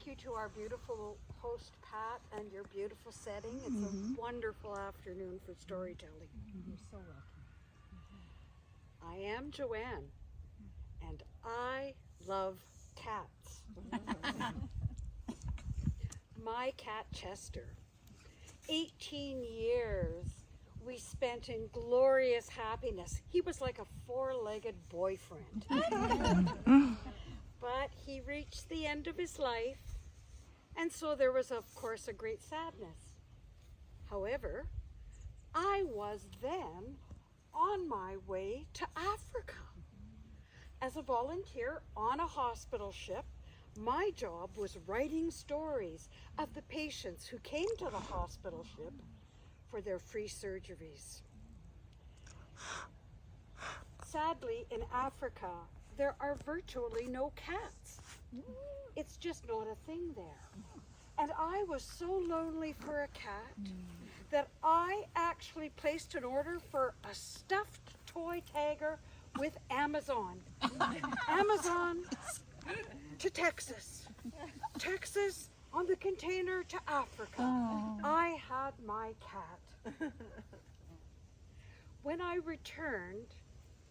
thank you to our beautiful host, Pat, and your beautiful setting. It's a wonderful afternoon for storytelling. You're so welcome. I am Joanne, and I love cats. My cat, Chester. 18 years we spent in glorious happiness. He was like a four-legged boyfriend. But he reached the end of his life, and so there was, of course, a great sadness. However, I was then on my way to Africa. As a volunteer on a hospital ship, my job was writing stories of the patients who came to the hospital ship for their free surgeries. Sadly, in Africa, there are virtually no cats. It's just not a thing there. And I was so lonely for a cat that I actually placed an order for a stuffed toy tagger with Amazon. Amazon to Texas. Texas on the container to Africa. I had my cat. When I returned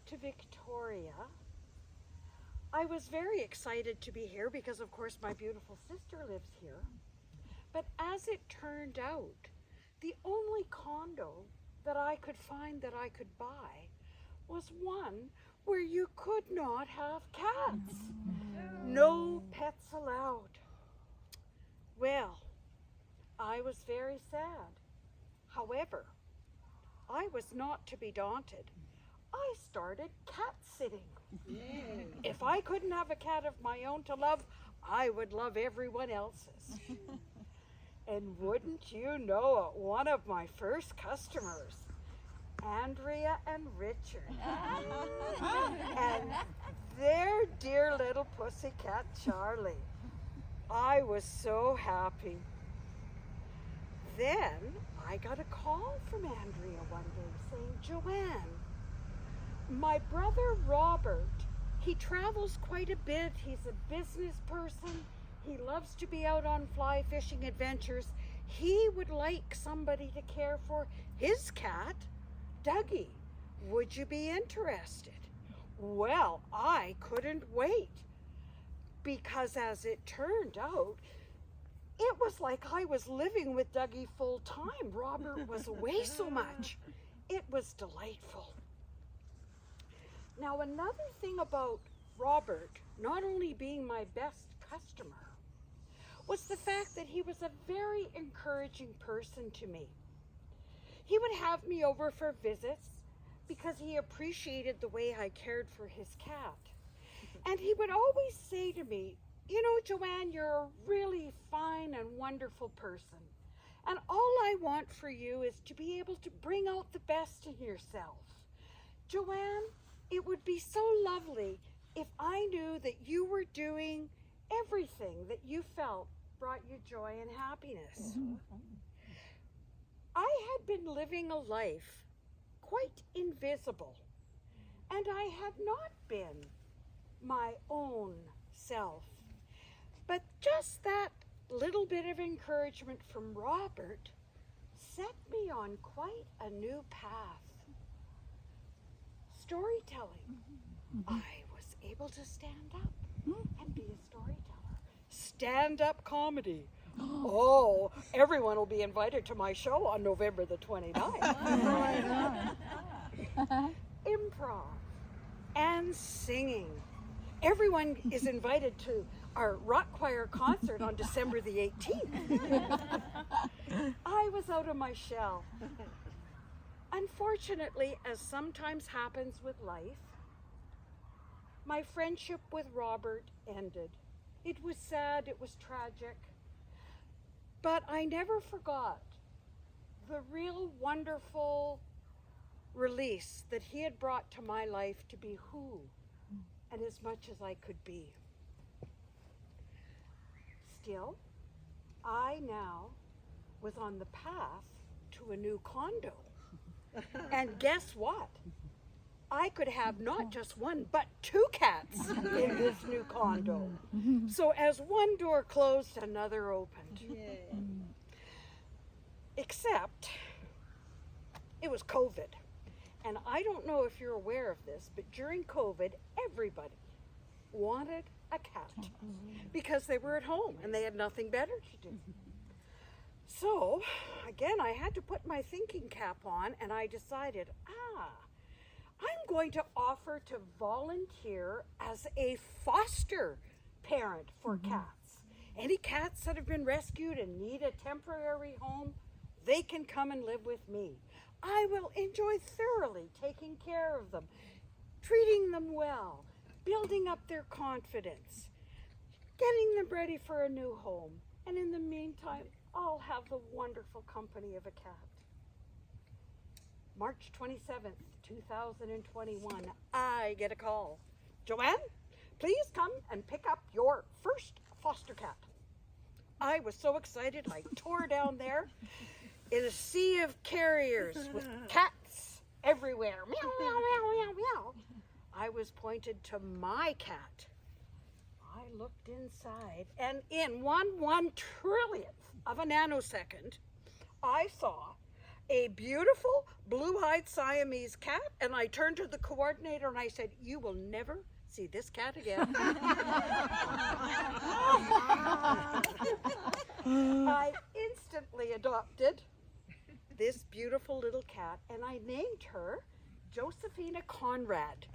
to Victoria, I was very excited to be here because, of course, my beautiful sister lives here. But as it turned out, the only condo that I could find that I could buy was one where you could not have cats. No pets allowed. Well, I was very sad. However, I was not to be daunted. I started cat sitting. If I couldn't have a cat of my own to love, I would love everyone else's. And wouldn't you know it, one of my first customers, Andrea and Richard, and their dear little pussycat Charlie. I was so happy. Then I got a call from Andrea one day saying, Joanne, my brother Robert, he travels quite a bit. He's a business person. He loves to be out on fly fishing adventures. He would like somebody to care for his cat, Dougie. Would you be interested? Well, I couldn't wait because as it turned out, it was like I was living with Dougie full time. Robert was away so much. It was delightful. Now, another thing about Robert, not only being my best customer, was the fact that he was a very encouraging person to me. He would have me over for visits because he appreciated the way I cared for his cat. And he would always say to me, you know, Joanne, you're a really fine and wonderful person. And all I want for you is to be able to bring out the best in yourself. Joanne, it would be so lovely if I knew that you were doing everything that you felt brought you joy and happiness. I had been living a life quite invisible, and I had not been my own self. But just that little bit of encouragement from Robert set me on quite a new path. Storytelling. I was able to stand up and be a storyteller. Stand-up comedy. Oh, everyone will be invited to my show on November the 29th. Improv and singing. Everyone is invited to our rock choir concert on December the 18th. I was out of my shell. Unfortunately, as sometimes happens with life, my friendship with Robert ended. It was sad, it was tragic, but I never forgot the real wonderful release that he had brought to my life to be who and as much as I could be. Still, I now was on the path to a new condo. And guess what? I could have not just one, but 2 cats in this new condo. So as one door closed, another opened. Yay. Except it was COVID. And I don't know if you're aware of this, but during COVID, everybody wanted a cat because they were at home and they had nothing better to do. So, again, I had to put my thinking cap on, and I decided, I'm going to offer to volunteer as a foster parent for cats. Any cats that have been rescued and need a temporary home, they can come and live with me. I will enjoy thoroughly taking care of them, treating them well, building up their confidence, getting them ready for a new home. And in the meantime, I'll have the wonderful company of a cat. March 27th, 2021, I get a call. Joanne, please come and pick up your first foster cat. I was so excited, I tore down there in a sea of carriers with cats everywhere. Meow, meow, meow, meow, meow. I was pointed to my cat. I looked inside, and in 1/1/1,000,000th of a nanosecond, I saw a beautiful blue-eyed Siamese cat, and I turned to the coordinator and I said, "You will never see this cat again." I instantly adopted this beautiful little cat, and I named her Josephina Conrad,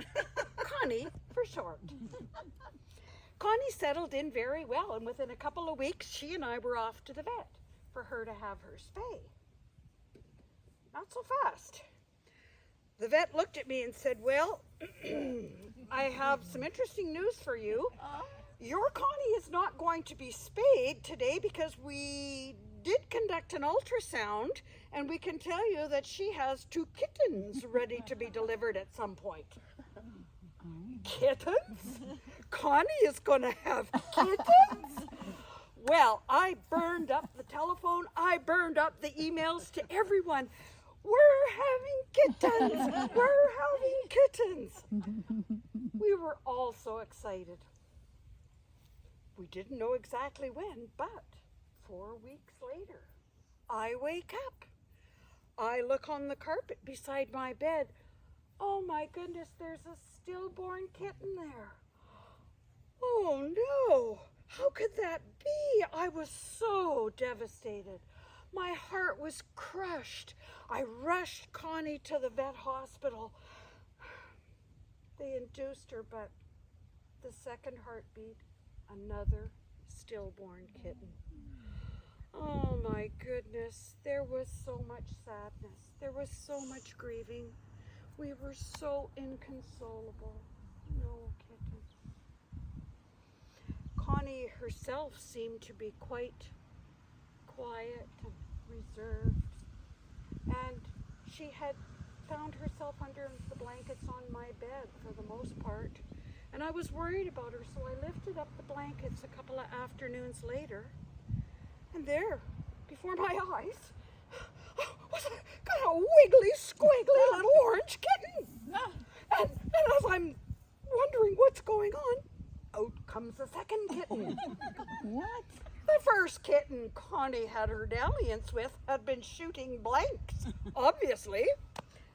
Connie for short. Connie settled in very well, and within a couple of weeks, she and I were off to the vet for her to have her spay. Not so fast. The vet looked at me and said, "Well, I have some interesting news for you. Your Connie is not going to be spayed today because we did conduct an ultrasound, and we can tell you that she has 2 kittens ready to be delivered at some point." Kittens? Connie is going to have kittens? Well, I burned up the telephone. I burned up the emails to everyone. "We're having kittens! We're having kittens!" We were all so excited. We didn't know exactly when, but 4 weeks later, I wake up. I look on the carpet beside my bed. Oh my goodness, there's a stillborn kitten there. Oh no, how could that be? I was so devastated. My heart was crushed. I rushed Connie to the vet hospital. They induced her, but the second heartbeat, another stillborn kitten. Oh my goodness, there was so much sadness. There was so much grieving. We were so inconsolable. No kitten. Connie herself seemed to be quite quiet and reserved, and she had found herself under the blankets on my bed for the most part, and I was worried about her, so I lifted up the blankets a couple of afternoons later, and there, before my eyes, was a wiggly, squiggly little orange kitten. And as I'm wondering what's going on, out comes the second kitten. What? The first kitten Connie had her dalliance with had been shooting blanks. Obviously,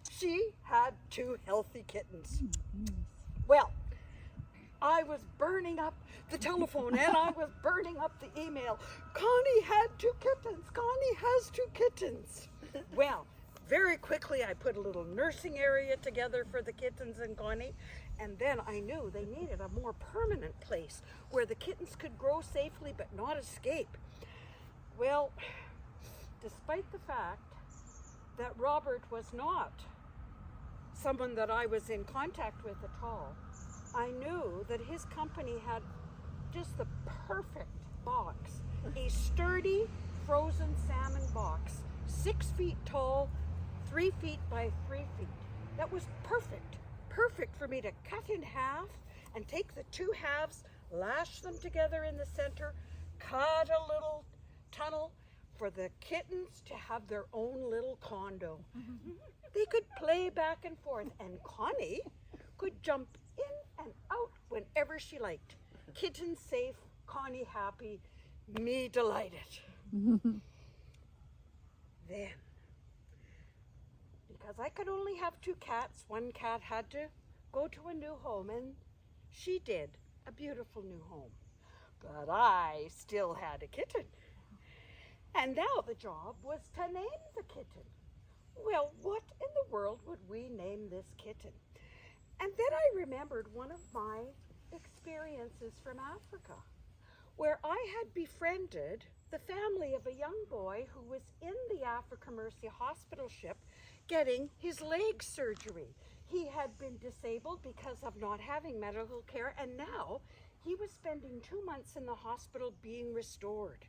she had 2 healthy kittens. Well, I was burning up the telephone and I was burning up the email. Connie had 2 kittens. Connie has 2 kittens. Well, very quickly I put a little nursing area together for the kittens and Connie, and then I knew they needed a more permanent place where the kittens could grow safely but not escape. Well, despite the fact that Robert was not someone that I was in contact with at all, I knew that his company had just the perfect box, a sturdy frozen salmon box, 6 feet tall, 3 feet by 3 feet. That was perfect for me to cut in half and take the 2 halves, lash them together in the center, cut a little tunnel for the kittens to have their own little condo. They could play back and forth, and Connie could jump in and out whenever she liked. Kitten safe, Connie happy, me delighted. Then, because I could only have 2 cats, one cat had to go to a new home, and she did, a beautiful new home. But I still had a kitten. And now the job was to name the kitten. Well, what in the world would we name this kitten? And then I remembered one of my experiences from Africa, where I had befriended the family of a young boy who was in the Africa Mercy hospital ship getting his leg surgery. He had been disabled because of not having medical care, and now he was spending 2 months in the hospital being restored.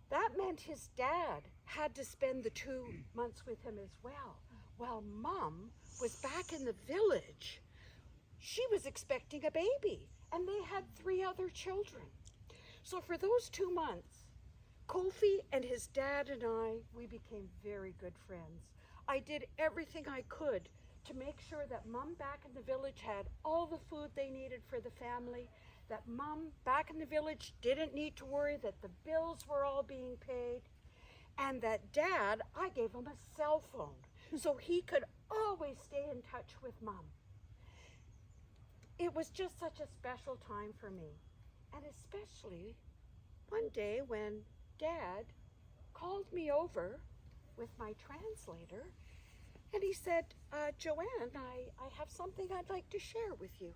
That meant his dad had to spend the 2 months with him as well, while Mom was back in the village. She was expecting a baby, and they had 3 other children. So for those 2 months, Kofi and his dad and we became very good friends. I did everything I could to make sure that Mom back in the village had all the food they needed for the family, that Mom back in the village didn't need to worry that the bills were all being paid, and that Dad, I gave him a cell phone so he could always stay in touch with Mom. It was just such a special time for me, and especially one day when Dad called me over with my translator, and he said, Joanne, I have something I'd like to share with you.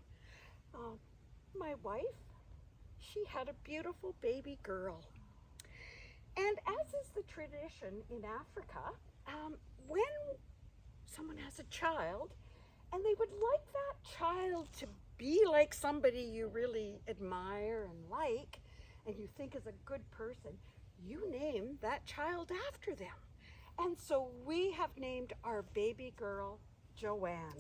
My wife, she had a beautiful baby girl. And as is the tradition in Africa, when someone has a child and they would like that child to be like somebody you really admire and like, and you think is a good person, you name that child after them. And so we have named our baby girl Joanne.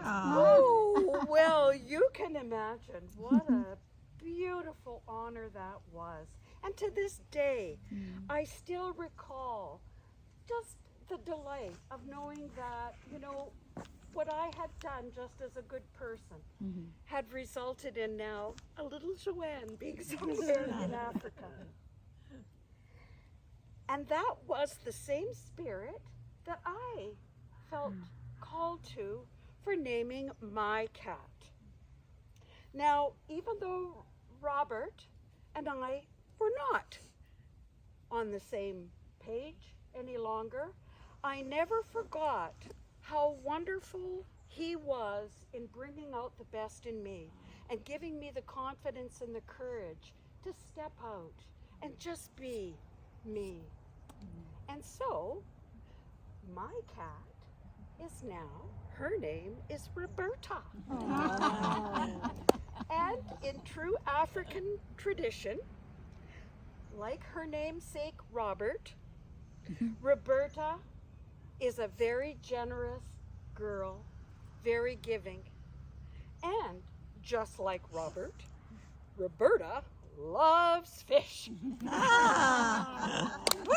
Oh, well, you can imagine what a beautiful honor that was. And to this day, I still recall just the delight of knowing that, what I had done just as a good person had resulted in now a little Joanne being somewhere in Africa. And that was the same spirit that I felt called to for naming my cat. Now, even though Robert and I were not on the same page any longer, I never forgot how wonderful he was in bringing out the best in me and giving me the confidence and the courage to step out and just be me. And so, my cat is now, her name is Roberta. And in true African tradition, like her namesake Robert, Roberta is a very generous girl, very giving. And just like Robert, Roberta loves fish. Woo! Woo!